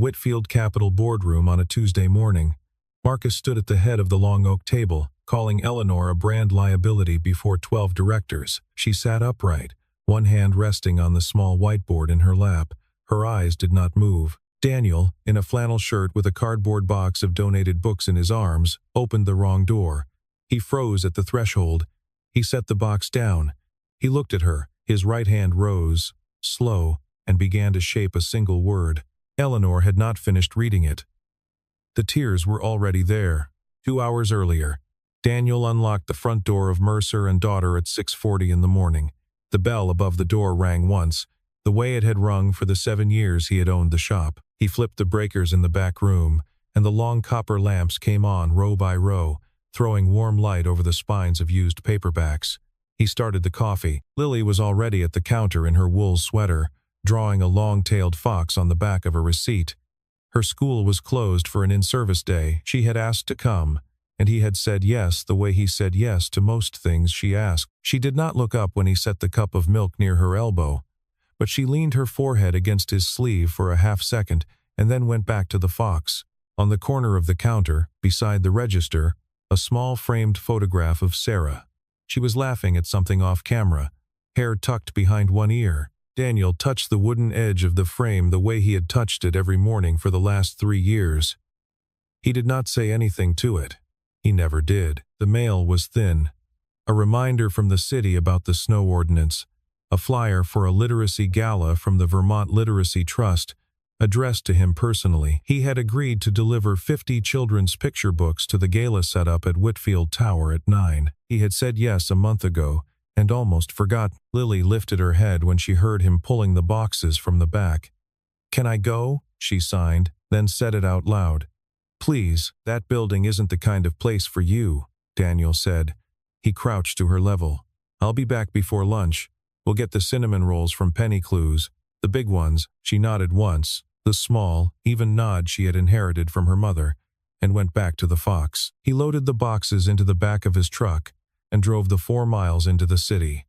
Whitfield Capital boardroom on a Tuesday morning. Marcus stood at the head of the long oak table, calling Eleanor a brand liability before 12 directors. She sat upright, one hand resting on the small whiteboard in her lap. Her eyes did not move. Daniel, in a flannel shirt with a cardboard box of donated books in his arms, opened the wrong door. He froze at the threshold. He set the box down. He looked at her. His right hand rose, slow, and began to shape a single word. Eleanor had not finished reading it. The tears were already there. 2 hours earlier, Daniel unlocked the front door of Mercer and Daughter at 6:40 in the morning. The bell above the door rang once, the way it had rung for the 7 years he had owned the shop. He flipped the breakers in the back room, and the long copper lamps came on row by row, throwing warm light over the spines of used paperbacks. He started the coffee. Lily was already at the counter in her wool sweater, drawing a long-tailed fox on the back of a receipt. Her school was closed for an in-service day. She had asked to come, and he had said yes the way he said yes to most things she asked. She did not look up when he set the cup of milk near her elbow, but she leaned her forehead against his sleeve for a half-second and then went back to the fox. On the corner of the counter, beside the register, a small framed photograph of Sarah. She was laughing at something off camera, hair tucked behind one ear. Daniel touched the wooden edge of the frame the way he had touched it every morning for the last 3 years. He did not say anything to it. He never did. The mail was thin. A reminder from the city about the snow ordinance. A flyer for a literacy gala from the Vermont Literacy Trust, addressed to him personally. He had agreed to deliver 50 children's picture books to the gala setup at Whitfield Tower at 9. He had said yes a month ago, and almost forgot. Lily lifted her head when she heard him pulling the boxes from the back. "Can I go?" she signed, then said it out loud. "Please, that building isn't the kind of place for you," Daniel said. He crouched to her level. "I'll be back before lunch. We'll get the cinnamon rolls from Penny Clues. The big ones." She nodded once, the small, even nod she had inherited from her mother, and went back to the fox. He loaded the boxes into the back of his truck and drove the 4 miles into the city.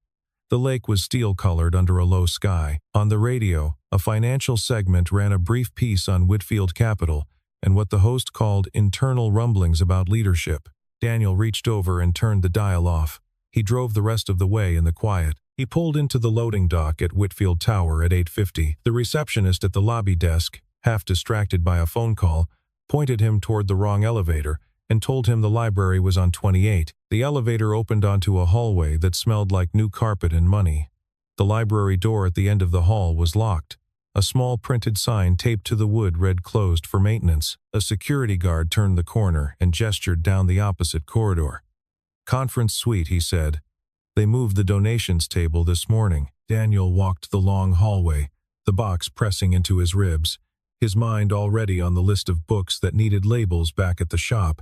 The lake was steel-colored under a low sky. On the radio, a financial segment ran a brief piece on Whitfield Capital and what the host called internal rumblings about leadership. Daniel reached over and turned the dial off. He drove the rest of the way in the quiet. He pulled into the loading dock at Whitfield Tower at 8:50. The receptionist at the lobby desk, half distracted by a phone call, pointed him toward the wrong elevator and told him the library was on 28. The elevator opened onto a hallway that smelled like new carpet and money. The library door at the end of the hall was locked. A small printed sign taped to the wood read "Closed for maintenance." A security guard turned the corner and gestured down the opposite corridor. "Conference suite," he said. "They moved the donations table this morning." Daniel walked the long hallway, the box pressing into his ribs, his mind already on the list of books that needed labels back at the shop.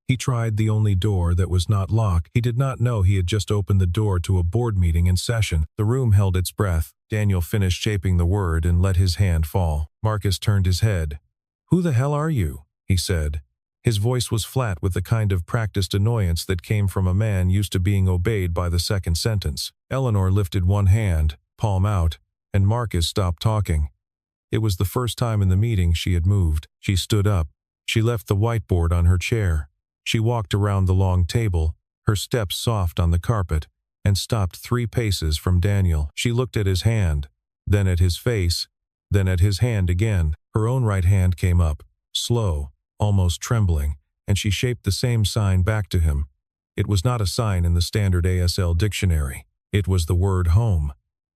He tried the only door that was not locked. He did not know he had just opened the door to a board meeting in session. The room held its breath. Daniel finished shaping the word and let his hand fall. Marcus turned his head. "Who the hell are you?" he said. His voice was flat with the kind of practiced annoyance that came from a man used to being obeyed by the second sentence. Eleanor lifted one hand, palm out, and Marcus stopped talking. It was the first time in the meeting she had moved. She stood up. She left the whiteboard on her chair. She walked around the long table, her steps soft on the carpet, and stopped 3 paces from Daniel. She looked at his hand, then at his face, then at his hand again. Her own right hand came up, slow, almost trembling, and she shaped the same sign back to him. It was not a sign in the standard ASL dictionary. It was the word home,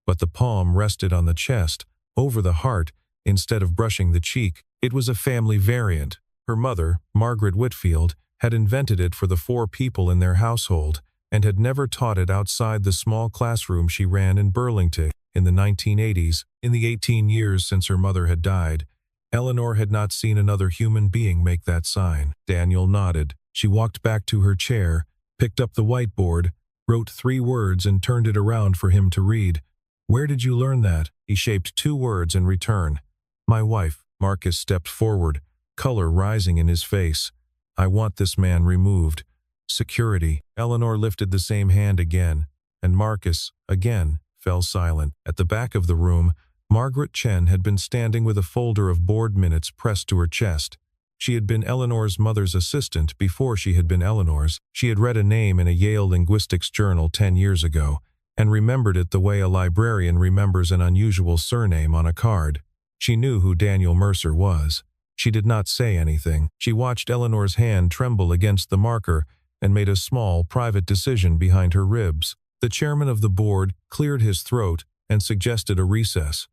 but the palm rested on the chest, over the heart, instead of brushing the cheek. It was a family variant. Her mother, Margaret Whitfield, had invented it for the 4 people in their household and had never taught it outside the small classroom she ran in Burlington. In the 1980s, in the 18 years since her mother had died, Eleanor had not seen another human being make that sign. Daniel nodded. She walked back to her chair, picked up the whiteboard, wrote 3 words and turned it around for him to read. "Where did you learn that?" He shaped 2 words in return. "My wife." Marcus stepped forward, color rising in his face. "I want this man removed." "Security." Eleanor lifted the same hand again, and Marcus, again, fell silent. At the back of the room, Margaret Chen had been standing with a folder of board minutes pressed to her chest. She had been Eleanor's mother's assistant before she had been Eleanor's. She had read a name in a Yale linguistics journal 10 years ago, and remembered it the way a librarian remembers an unusual surname on a card. She knew who Daniel Mercer was. She did not say anything. She watched Eleanor's hand tremble against the marker and made a small, private decision behind her ribs. The chairman of the board cleared his throat and suggested a recess.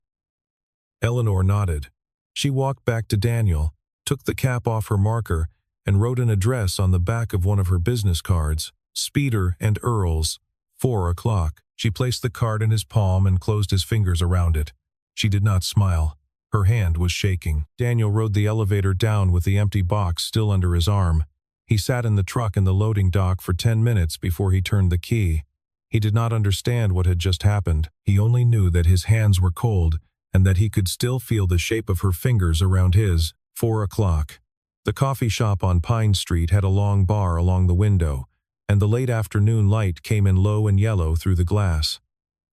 Eleanor nodded. She walked back to Daniel, took the cap off her marker, and wrote an address on the back of one of her business cards. Speeder and Earls, 4 o'clock. She placed the card in his palm and closed his fingers around it. She did not smile. Her hand was shaking. Daniel rode the elevator down with the empty box still under his arm. He sat in the truck in the loading dock for 10 minutes before he turned the key. He did not understand what had just happened. He only knew that his hands were cold and that he could still feel the shape of her fingers around his. 4 o'clock. The coffee shop on Pine Street had a long bar along the window, and the late afternoon light came in low and yellow through the glass.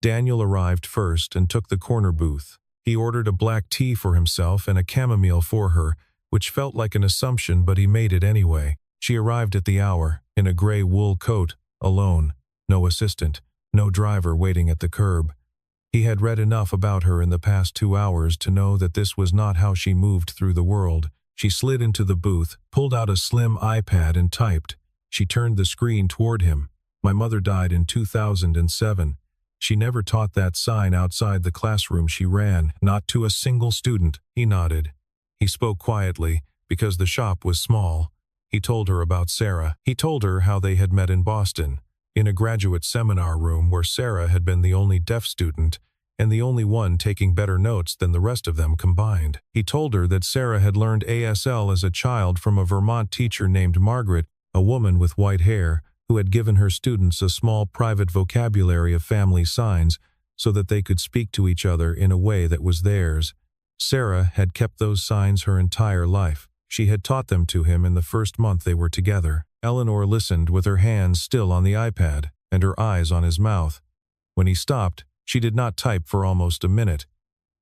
Daniel arrived first and took the corner booth. He ordered a black tea for himself and a chamomile for her, which felt like an assumption, but he made it anyway. She arrived at the hour, in a gray wool coat, alone. No assistant, no driver waiting at the curb. He had read enough about her in the past 2 hours to know that this was not how she moved through the world. She slid into the booth, pulled out a slim iPad and typed. She turned the screen toward him. My mother died in 2007. She never taught that sign outside the classroom she ran, not to a single student. He nodded. He spoke quietly, because the shop was small. He told her about Sarah. He told her how they had met in Boston, in a graduate seminar room where Sarah had been the only deaf student and the only one taking better notes than the rest of them combined. He told her that Sarah had learned ASL as a child from a Vermont teacher named Margaret, a woman with white hair, who had given her students a small private vocabulary of family signs so that they could speak to each other in a way that was theirs. Sarah had kept those signs her entire life. She had taught them to him in the first month they were together. Eleanor listened with her hands still on the iPad and her eyes on his mouth. When he stopped, she did not type for almost a minute.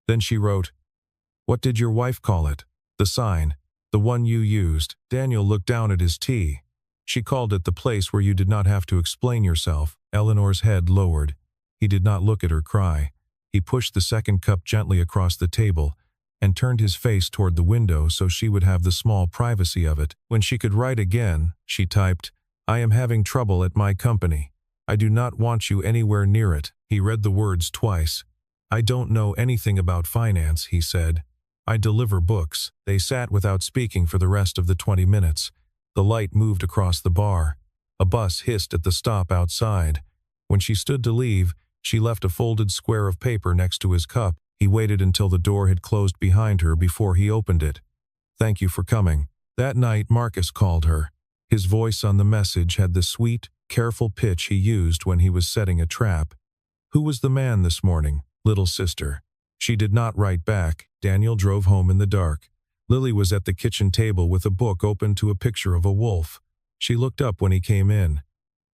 Then she wrote, "What did your wife call it? The sign, the one you used." Daniel looked down at his tea. "She called it the place where you did not have to explain yourself." Eleanor's head lowered. He did not look at her cry. He pushed the second cup gently across the table and turned his face toward the window so she would have the small privacy of it. When she could write again, she typed, "I am having trouble at my company. I do not want you anywhere near it." He read the words twice. "I don't know anything about finance," he said. "I deliver books." They sat without speaking for the rest of the 20 minutes. The light moved across the bar. A bus hissed at the stop outside. When she stood to leave, she left a folded square of paper next to his cup. He waited until the door had closed behind her before he opened it. "Thank you for coming." That night, Marcus called her. His voice on the message had the sweet, careful pitch he used when he was setting a trap. "Who was the man this morning, little sister?" She did not write back. Daniel drove home in the dark. Lily was at the kitchen table with a book open to a picture of a wolf. She looked up when he came in.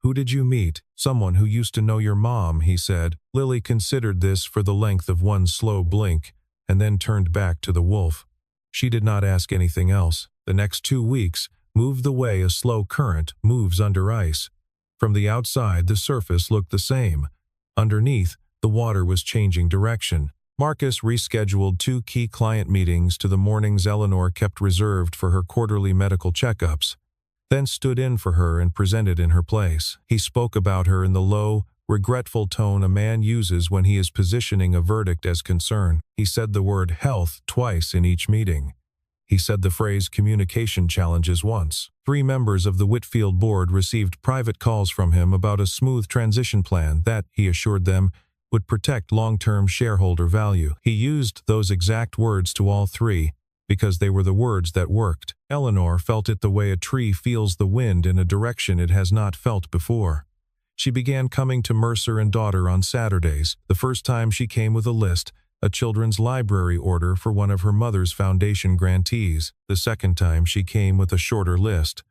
"Who did you meet?" "Someone who used to know your mom," he said. Lily considered this for the length of one slow blink, and then turned back to the wolf. She did not ask anything else. The next 2 weeks moved the way a slow current moves under ice. From the outside, the surface looked the same. Underneath, the water was changing direction. Marcus rescheduled 2 key client meetings to the mornings Eleanor kept reserved for her quarterly medical checkups, then stood in for her and presented in her place. He spoke about her in the low, regretful tone a man uses when he is positioning a verdict as concern. He said the word health twice in each meeting. He said the phrase communication challenges once. 3 members of the Whitfield board received private calls from him about a smooth transition plan that, he assured them, would protect long-term shareholder value. He used those exact words to all 3 because they were the words that worked. Eleanor felt it the way a tree feels the wind in a direction it has not felt before. She began coming to Mercer and Daughter on Saturdays. The first time she came with a list, a children's library order for one of her mother's foundation grantees. The second time she came with a shorter list.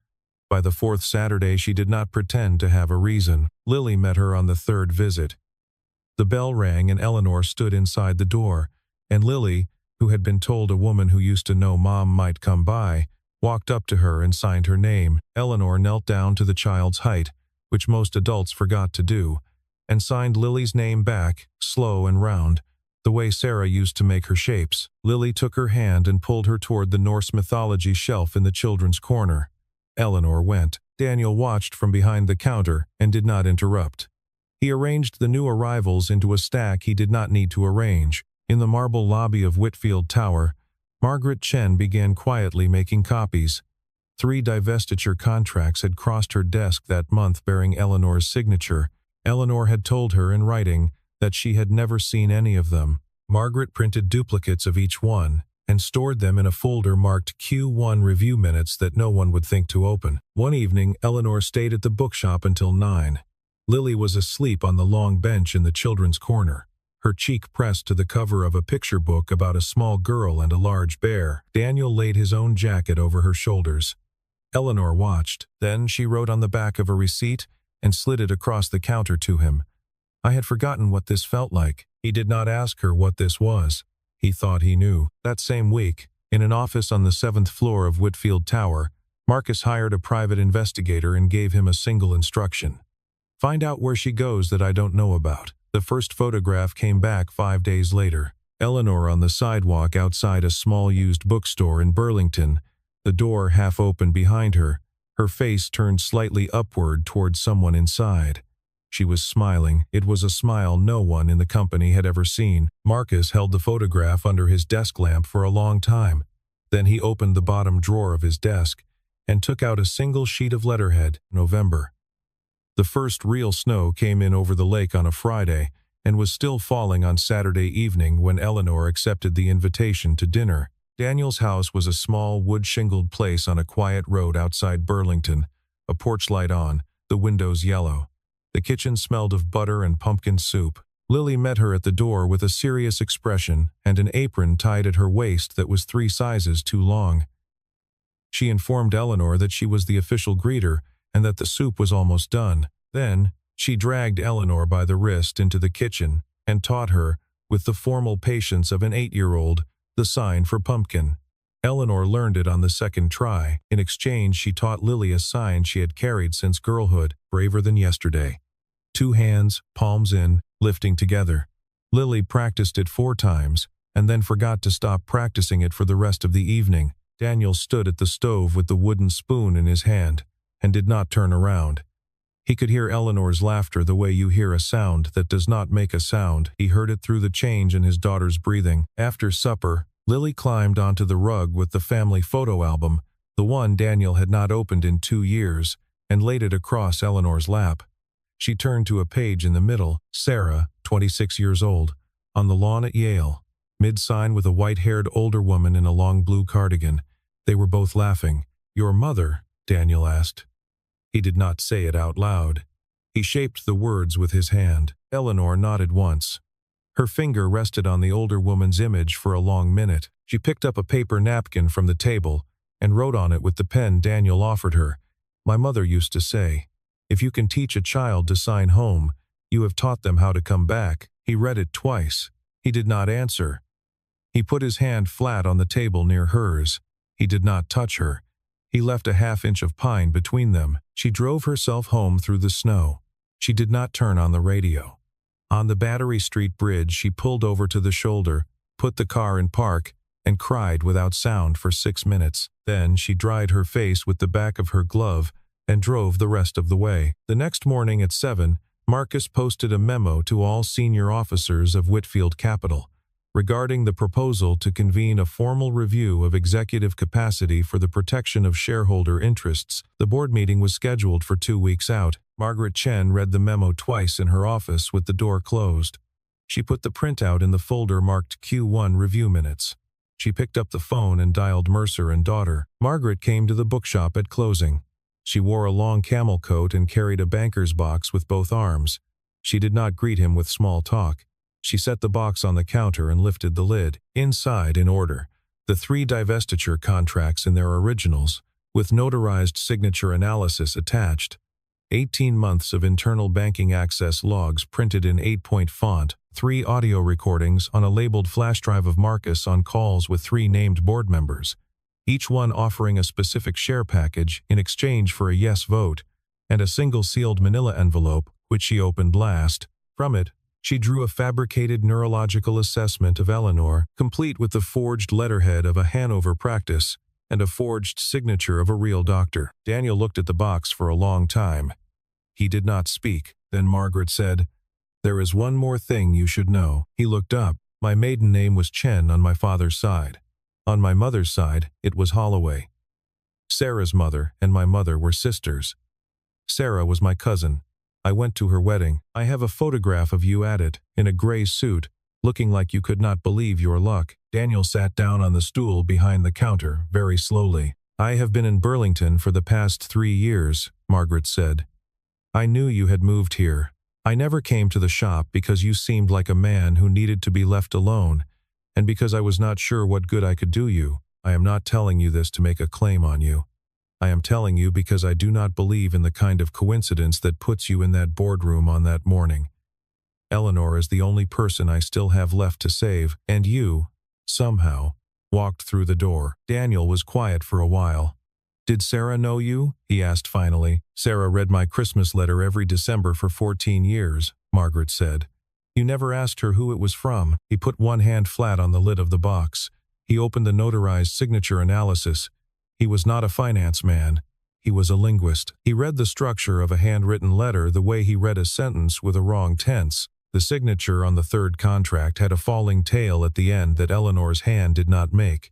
By the 4th Saturday she did not pretend to have a reason. Lily met her on the 3rd visit. The bell rang and Eleanor stood inside the door. and Lily, who had been told a woman who used to know Mom might come by, walked up to her and signed her name. Eleanor knelt down to the child's height, which most adults forgot to do, and signed Lily's name back, slow and round, the way Sarah used to make her shapes. Lily took her hand and pulled her toward the Norse mythology shelf in the children's corner. Eleanor went. Daniel watched from behind the counter and did not interrupt. He arranged the new arrivals into a stack he did not need to arrange. In the marble lobby of Whitfield Tower, Margaret Chen began quietly making copies. 3 divestiture contracts had crossed her desk that month bearing Eleanor's signature. Eleanor had told her in writing that she had never seen any of them. Margaret printed duplicates of each one and stored them in a folder marked Q1 review minutes that no one would think to open. One evening, Eleanor stayed at the bookshop until 9. Lily was asleep on the long bench in the children's corner, her cheek pressed to the cover of a picture book about a small girl and a large bear. Daniel laid his own jacket over her shoulders. Eleanor watched. Then she wrote on the back of a receipt and slid it across the counter to him. I had forgotten what this felt like. He did not ask her what this was. He thought he knew. That same week, in an office on the 7th floor of Whitfield Tower, Marcus hired a private investigator and gave him a single instruction. Find out where she goes that I don't know about. The first photograph came back 5 days later. Eleanor on the sidewalk outside a small used bookstore in Burlington, the door half open behind her, her face turned slightly upward toward someone inside. She was smiling. It was a smile no one in the company had ever seen. Marcus held the photograph under his desk lamp for a long time. Then he opened the bottom drawer of his desk and took out a single sheet of letterhead, November. The first real snow came in over the lake on a Friday and was still falling on Saturday evening when Eleanor accepted the invitation to dinner. Daniel's house was a small wood-shingled place on a quiet road outside Burlington, a porch light on, the windows yellow. The kitchen smelled of butter and pumpkin soup. Lily met her at the door with a serious expression and an apron tied at her waist that was 3 sizes too long. She informed Eleanor that she was the official greeter and that the soup was almost done. Then, she dragged Eleanor by the wrist into the kitchen and taught her, with the formal patience of an 8-year-old, the sign for pumpkin. Eleanor learned it on the 2nd try. In exchange, she taught Lily a sign she had carried since girlhood, braver than yesterday. 2 hands, palms in, lifting together. Lily practiced it 4 times, and then forgot to stop practicing it for the rest of the evening. Daniel stood at the stove with the wooden spoon in his hand, and did not turn around. He could hear Eleanor's laughter the way you hear a sound that does not make a sound. He heard it through the change in his daughter's breathing. After supper, Lily climbed onto the rug with the family photo album, the one Daniel had not opened in 2 years, and laid it across Eleanor's lap. She turned to a page in the middle. Sarah, 26 years old, on the lawn at Yale, mid-sign with a white-haired older woman in a long blue cardigan. They were both laughing. Your mother? Daniel asked. He did not say it out loud. He shaped the words with his hand. Eleanor nodded once. Her finger rested on the older woman's image for a long minute. She picked up a paper napkin from the table and wrote on it with the pen Daniel offered her. My mother used to say, if you can teach a child to sign home, you have taught them how to come back. He read it twice. He did not answer. He put his hand flat on the table near hers. He did not touch her. He left a half-inch of pine between them. She drove herself home through the snow. She did not turn on the radio. On the Battery Street Bridge, she pulled over to the shoulder, put the car in park, and cried without sound for 6 minutes. Then she dried her face with the back of her glove and drove the rest of the way. The next morning at 7, Marcus posted a memo to all senior officers of Whitfield Capital regarding the proposal to convene a formal review of executive capacity for the protection of shareholder interests. The board meeting was scheduled for 2 weeks out. Margaret Chen read the memo twice in her office with the door closed. She put the printout in the folder marked Q1 review minutes. She picked up the phone and dialed Mercer and daughter. Margaret came to the bookshop at closing. She wore a long camel coat and carried a banker's box with both arms. She did not greet him with small talk. She set the box on the counter and lifted the lid. Inside, in order, the 3 divestiture contracts in their originals, with notarized signature analysis attached. 18 months of internal banking access logs printed in 8-point font, 3 audio recordings on a labeled flash drive of Marcus on calls with 3 named board members, each one offering a specific share package in exchange for a yes vote, and a single sealed manila envelope, which she opened last. From it, she drew a fabricated neurological assessment of Eleanor, complete with the forged letterhead of a Hanover practice and a forged signature of a real doctor. Daniel looked at the box for a long time. He did not speak. Then Margaret said, "There is one more thing you should know." He looked up. "My maiden name was Chen on my father's side. On my mother's side, it was Holloway. Sarah's mother and my mother were sisters. Sarah was my cousin. I went to her wedding. I have a photograph of you at it, in a gray suit, looking like you could not believe your luck." Daniel sat down on the stool behind the counter, very slowly. "I have been in Burlington for the past 3 years," Margaret said. "I knew you had moved here. I never came to the shop because you seemed like a man who needed to be left alone, and because I was not sure what good I could do you. I am not telling you this to make a claim on you. I am telling you because I do not believe in the kind of coincidence that puts you in that boardroom on that morning. Eleanor is the only person I still have left to save, and you, somehow, walked through the door." Daniel was quiet for a while. "Did Sarah know you?" he asked finally. "Sarah read my Christmas letter every December for 14 years, Margaret said. "You never asked her who it was from." He put one hand flat on the lid of the box. He opened the notarized signature analysis. He was not a finance man. He was a linguist. He read the structure of a handwritten letter the way he read a sentence with a wrong tense. The signature on the third contract had a falling tail at the end that Eleanor's hand did not make.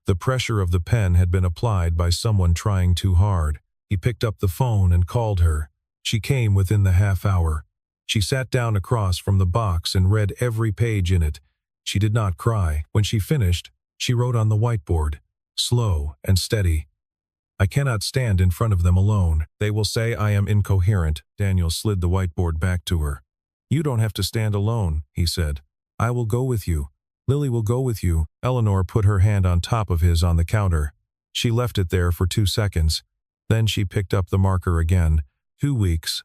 The pressure of the pen had been applied by someone trying too hard. He picked up the phone and called her. She came within the half hour. She sat down across from the box and read every page in it. She did not cry. When she finished, she wrote on the whiteboard, slow and steady, "I cannot stand in front of them alone. They will say I am incoherent." Daniel slid the whiteboard back to her. "You don't have to stand alone," he said. "I will go with you. Lily will go with you." Eleanor put her hand on top of his on the counter. She left it there for 2 seconds. Then she picked up the marker again. 2 weeks.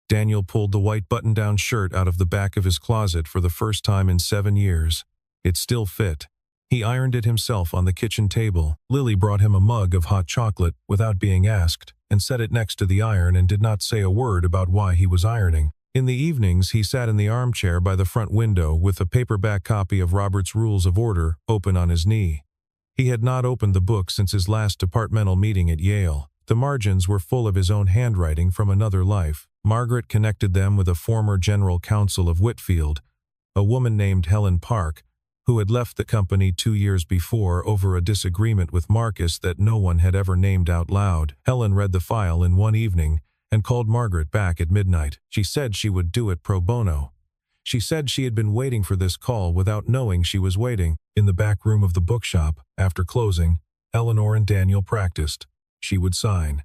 Daniel pulled the white button-down shirt out of the back of his closet for the first time in 7 years. It still fit. He ironed it himself on the kitchen table. Lily brought him a mug of hot chocolate without being asked, and set it next to the iron and did not say a word about why he was ironing. In the evenings, he sat in the armchair by the front window with a paperback copy of Robert's Rules of Order open on his knee. He had not opened the book since his last departmental meeting at Yale. The margins were full of his own handwriting from another life. Margaret connected them with a former general counsel of Whitfield, a woman named Helen Park, who had left the company 2 years before over a disagreement with Marcus that no one had ever named out loud. Helen read the file in one evening and called Margaret back at midnight. She said she would do it pro bono. She said she had been waiting for this call without knowing she was waiting. In the back room of the bookshop, after closing, Eleanor and Daniel practiced. She would sign.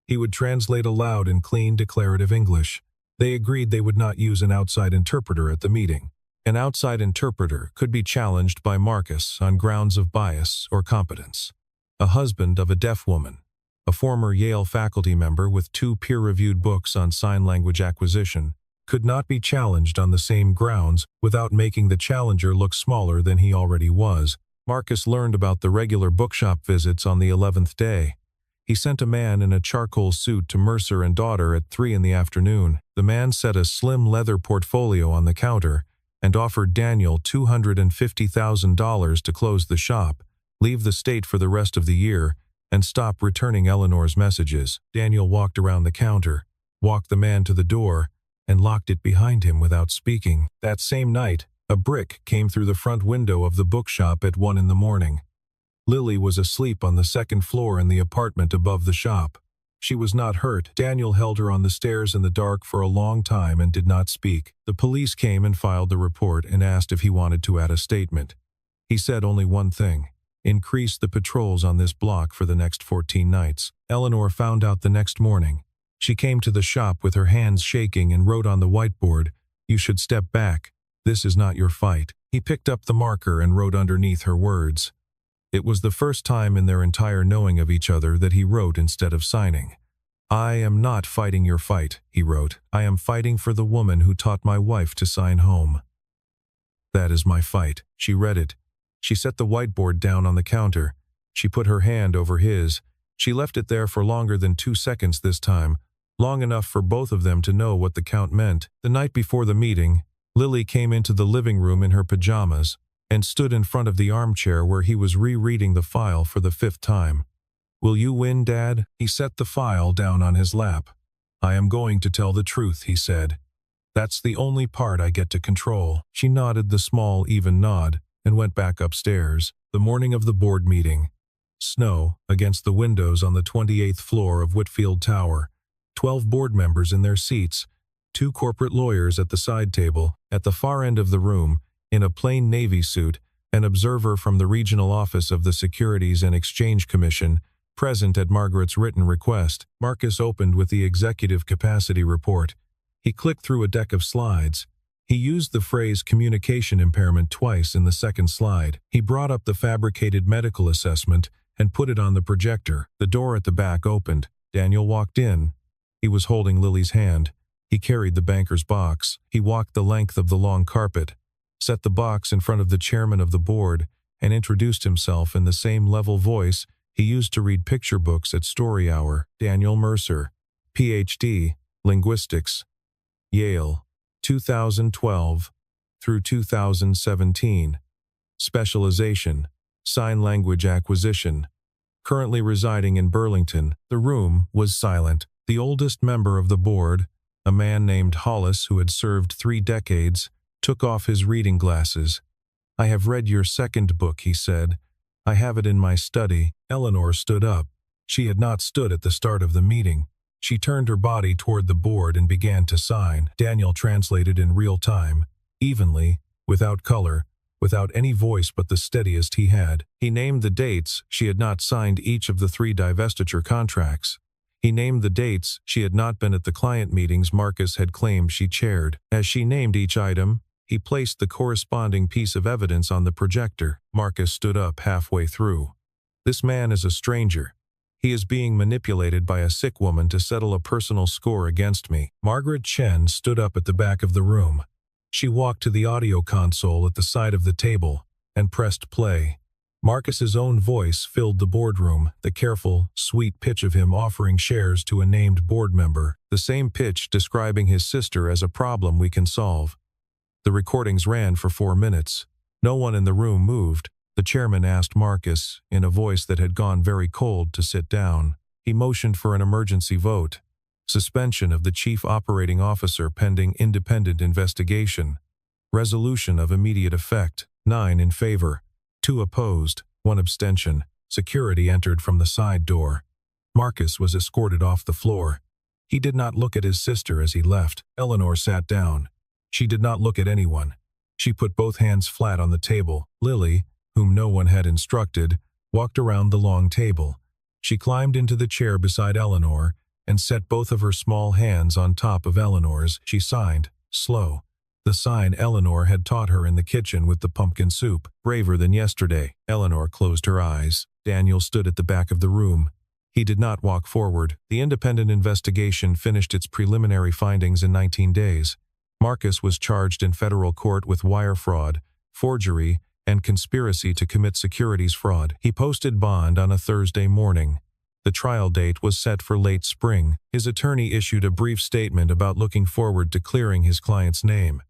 He would translate aloud in clean declarative English. They agreed they would not use an outside interpreter at the meeting. An outside interpreter could be challenged by Marcus on grounds of bias or competence. A husband of a deaf woman, a former Yale faculty member with 2 peer-reviewed books on sign language acquisition, could not be challenged on the same grounds without making the challenger look smaller than he already was. Marcus learned about the regular bookshop visits on the 11th day. He sent a man in a charcoal suit to Mercer and Daughter at 3 in the afternoon. The man set a slim leather portfolio on the counter and offered Daniel $250,000 to close the shop, leave the state for the rest of the year, and stop returning Eleanor's messages. Daniel walked around the counter, walked the man to the door, and locked it behind him without speaking. That same night, a brick came through the front window of the bookshop at 1 in the morning. Lily was asleep on the 2nd floor in the apartment above the shop. She was not hurt. Daniel held her on the stairs in the dark for a long time and did not speak. The police came and filed the report and asked if he wanted to add a statement. He said only one thing: increase the patrols on this block for the next 14 nights. Eleanor found out the next morning. She came to the shop with her hands shaking and wrote on the whiteboard, "You should step back. This is not your fight." He picked up the marker and wrote underneath her words. It was the first time in their entire knowing of each other that he wrote instead of signing. "I am not fighting your fight," he wrote. "I am fighting for the woman who taught my wife to sign home. That is my fight." She read it. She set the whiteboard down on the counter. She put her hand over his. She left it there for longer than 2 seconds this time, long enough for both of them to know what the count meant. The night before the meeting, Lily came into the living room in her pajamas and stood in front of the armchair where he was rereading the file for the 5th time. "Will you win, Dad?" He set the file down on his lap. "I am going to tell the truth," he said. "That's the only part I get to control." She nodded the small, even nod and went back upstairs. The morning of the board meeting. Snow against the windows on the 28th floor of Whitfield Tower. 12 board members in their seats. 2 corporate lawyers at the side table. At the far end of the room, in a plain navy suit, an observer from the regional office of the Securities and Exchange Commission, present at Margaret's written request. Marcus opened with the executive capacity report. He clicked through a deck of slides. He used the phrase communication impairment twice in the second slide. He brought up the fabricated medical assessment and put it on the projector. The door at the back opened. Daniel walked in. He was holding Lily's hand. He carried the banker's box. He walked the length of the long carpet, set the box in front of the chairman of the board, and introduced himself in the same level voice he used to read picture books at Story Hour. Daniel Mercer, Ph.D., Linguistics, Yale, 2012 through 2017. Specialization, Sign Language Acquisition. Currently residing in Burlington. The room was silent. The oldest member of the board, a man named Hollis who had served 3 decades, took off his reading glasses. "I have read your second book," he said. "I have it in my study." Eleanor stood up. She had not stood at the start of the meeting. She turned her body toward the board and began to sign. Daniel translated in real time, evenly, without color, without any voice but the steadiest he had. He named the dates she had not signed each of the 3 divestiture contracts. He named the dates she had not been at the client meetings Marcus had claimed she chaired. As she named each item, he placed the corresponding piece of evidence on the projector. Marcus stood up halfway through. "This man is a stranger. He is being manipulated by a sick woman to settle a personal score against me." Margaret Chen stood up at the back of the room. She walked to the audio console at the side of the table and pressed play. Marcus's own voice filled the boardroom, the careful, sweet pitch of him offering shares to a named board member, the same pitch describing his sister as a problem we can solve. The recordings ran for 4 minutes. No one in the room moved. The chairman asked Marcus, in a voice that had gone very cold, to sit down. He motioned for an emergency vote. Suspension of the chief operating officer pending independent investigation. Resolution of immediate effect. 9 in favor. 2 opposed, 1 abstention. Security entered from the side door. Marcus was escorted off the floor. He did not look at his sister as he left. Eleanor sat down. She did not look at anyone. She put both hands flat on the table. Lily, whom no one had instructed, walked around the long table. She climbed into the chair beside Eleanor and set both of her small hands on top of Eleanor's. She signed, slow. The sign Eleanor had taught her in the kitchen with the pumpkin soup. "Braver than yesterday." Eleanor closed her eyes. Daniel stood at the back of the room. He did not walk forward. The independent investigation finished its preliminary findings in 19 days. Marcus was charged in federal court with wire fraud, forgery, and conspiracy to commit securities fraud. He posted bond on a Thursday morning. The trial date was set for late spring. His attorney issued a brief statement about looking forward to clearing his client's name.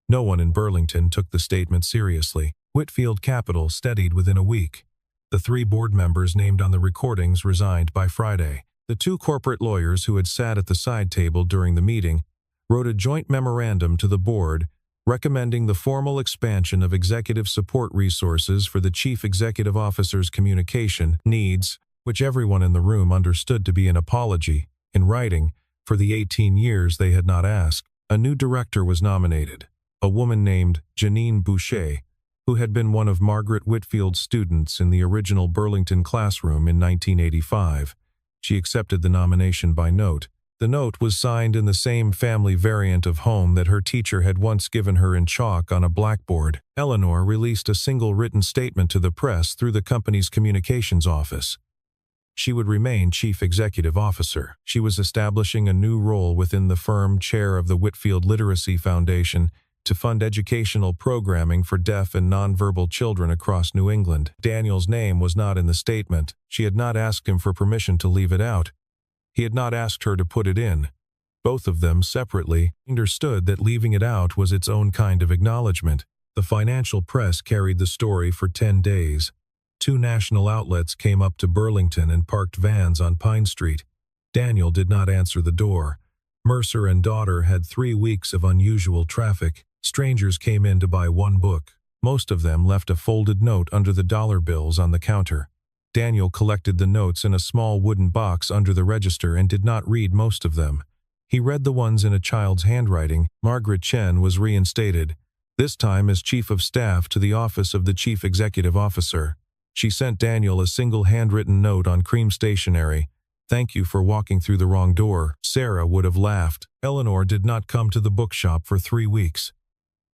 No one in Burlington took the statement seriously. Whitfield Capital steadied within a week. The 3 board members named on the recordings resigned by Friday. The 2 corporate lawyers who had sat at the side table during the meeting wrote a joint memorandum to the board recommending the formal expansion of executive support resources for the chief executive officer's communication needs, which everyone in the room understood to be an apology, in writing, for the 18 years they had not asked. A new director was nominated, a woman named Janine Boucher, who had been one of Margaret Whitfield's students in the original Burlington classroom in 1985. She accepted the nomination by note. The note was signed in the same family variant of home that her teacher had once given her in chalk on a blackboard. Eleanor released a single written statement to the press through the company's communications office. She would remain Chief Executive Officer. She was establishing a new role within the firm, chair of the Whitfield Literacy Foundation, to fund educational programming for deaf and nonverbal children across New England. Daniel's name was not in the statement. She had not asked him for permission to leave it out. He had not asked her to put it in. Both of them, separately, understood that leaving it out was its own kind of acknowledgement. The financial press carried the story for 10 days. 2 national outlets came up to Burlington and parked vans on Pine Street. Daniel did not answer the door. Mercer and daughter had 3 weeks of unusual traffic. Strangers came in to buy 1 book. Most of them left a folded note under the dollar bills on the counter. Daniel collected the notes in a small wooden box under the register and did not read most of them. He read the ones in a child's handwriting. Margaret Chen was reinstated, this time as Chief of Staff to the office of the Chief Executive Officer. She sent Daniel a single handwritten note on cream stationery. "Thank you for walking through the wrong door." Sarah would have laughed. Eleanor did not come to the bookshop for 3 weeks.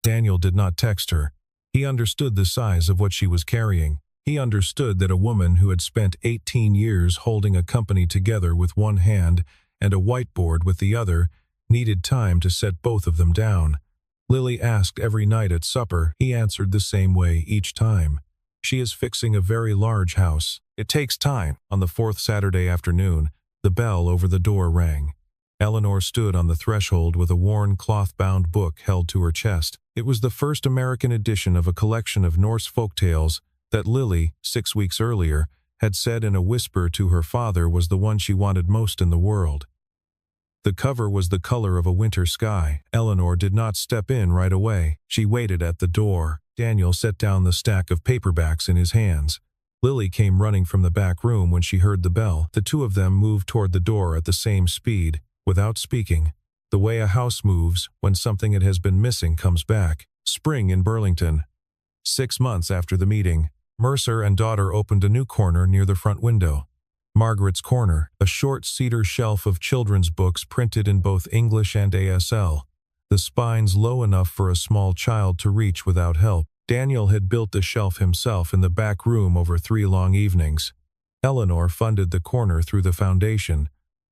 Daniel did not text her. He understood the size of what she was carrying. He understood that a woman who had spent 18 years holding a company together with one hand and a whiteboard with the other needed time to set both of them down. Lily asked every night at supper. He answered the same way each time. "She is fixing a very large house. It takes time." On the 4th Saturday afternoon, the bell over the door rang. Eleanor stood on the threshold with a worn cloth-bound book held to her chest. It was the first American edition of a collection of Norse folktales that Lily, 6 weeks earlier, had said in a whisper to her father was the one she wanted most in the world. The cover was the color of a winter sky. Eleanor did not step in right away. She waited at the door. Daniel set down the stack of paperbacks in his hands. Lily came running from the back room when she heard the bell. The 2 of them moved toward the door at the same speed, without speaking. The way a house moves when something it has been missing comes back. Spring in Burlington. 6 months after the meeting, Mercer and daughter opened a new corner near the front window. Margaret's Corner, a short cedar shelf of children's books printed in both English and ASL. The spines low enough for a small child to reach without help. Daniel had built the shelf himself in the back room over 3 long evenings. Eleanor funded the corner through the foundation.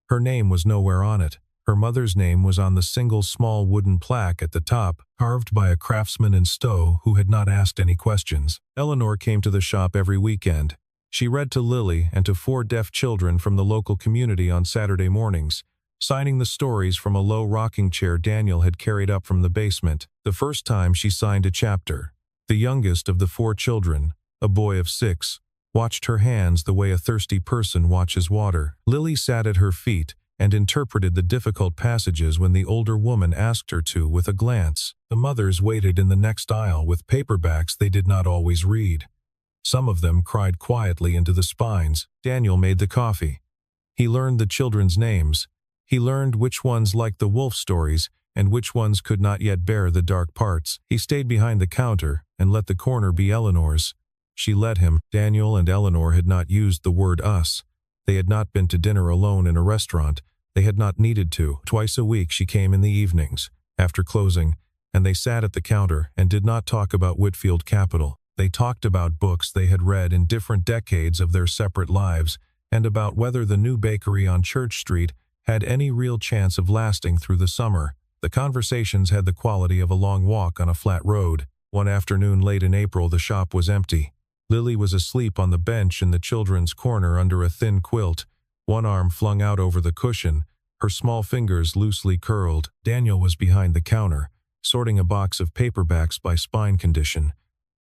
Her name was nowhere on it. Her mother's name was on the single small wooden plaque at the top, carved by a craftsman in Stowe who had not asked any questions. Eleanor came to the shop every weekend. She read to Lily and to 4 deaf children from the local community on Saturday mornings, signing the stories from a low rocking chair Daniel had carried up from the basement. The first time she signed a chapter, the youngest of the 4 children, a boy of 6, watched her hands the way a thirsty person watches water. Lily sat at her feet and interpreted the difficult passages when the older woman asked her to with a glance. The mothers waited in the next aisle with paperbacks they did not always read. Some of them cried quietly into the spines. Daniel made the coffee. He learned the children's names. He learned which ones liked the wolf stories and which ones could not yet bear the dark parts. He stayed behind the counter and let the corner be Eleanor's. She let him. Daniel and Eleanor had not used the word us. They had not been to dinner alone in a restaurant. They had not needed to. Twice a week she came in the evenings, after closing, and they sat at the counter and did not talk about Whitfield Capital. They talked about books they had read in different decades of their separate lives and about whether the new bakery on Church Street had any real chance of lasting through the summer. The conversations had the quality of a long walk on a flat road. One afternoon late in April, the shop was empty. Lily was asleep on the bench in the children's corner under a thin quilt, one arm flung out over the cushion, her small fingers loosely curled. Daniel was behind the counter, sorting a box of paperbacks by spine condition.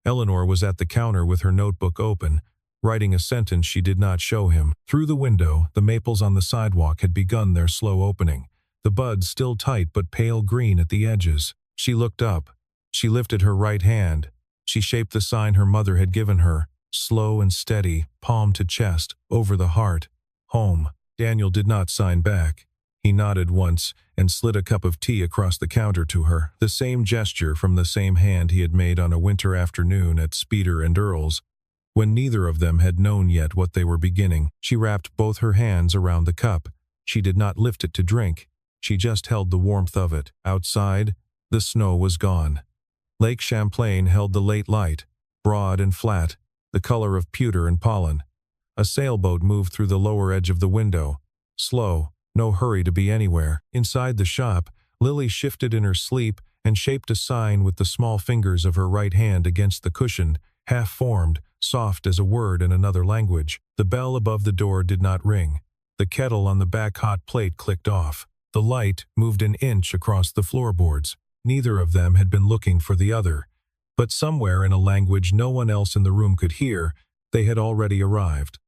Eleanor was at the counter with her notebook open, writing a sentence she did not show him. Through the window, the maples on the sidewalk had begun their slow opening, the buds still tight but pale green at the edges. She looked up. She lifted her right hand. She shaped the sign her mother had given her, slow and steady, palm to chest, over the heart. Home. Daniel did not sign back. He nodded once and slid a cup of tea across the counter to her, the same gesture from the same hand he had made on a winter afternoon at Speeder and Earl's, when neither of them had known yet what they were beginning. She wrapped both her hands around the cup. She did not lift it to drink. She just held the warmth of it. Outside, the snow was gone. Lake Champlain held the late light, broad and flat, the color of pewter and pollen. A sailboat moved through the lower edge of the window. Slow, no hurry to be anywhere. Inside the shop, Lily shifted in her sleep and shaped a sign with the small fingers of her right hand against the cushion, half-formed, soft as a word in another language. The bell above the door did not ring. The kettle on the back hot plate clicked off. The light moved an inch across the floorboards. Neither of them had been looking for the other. But somewhere in a language no one else in the room could hear, they had already arrived.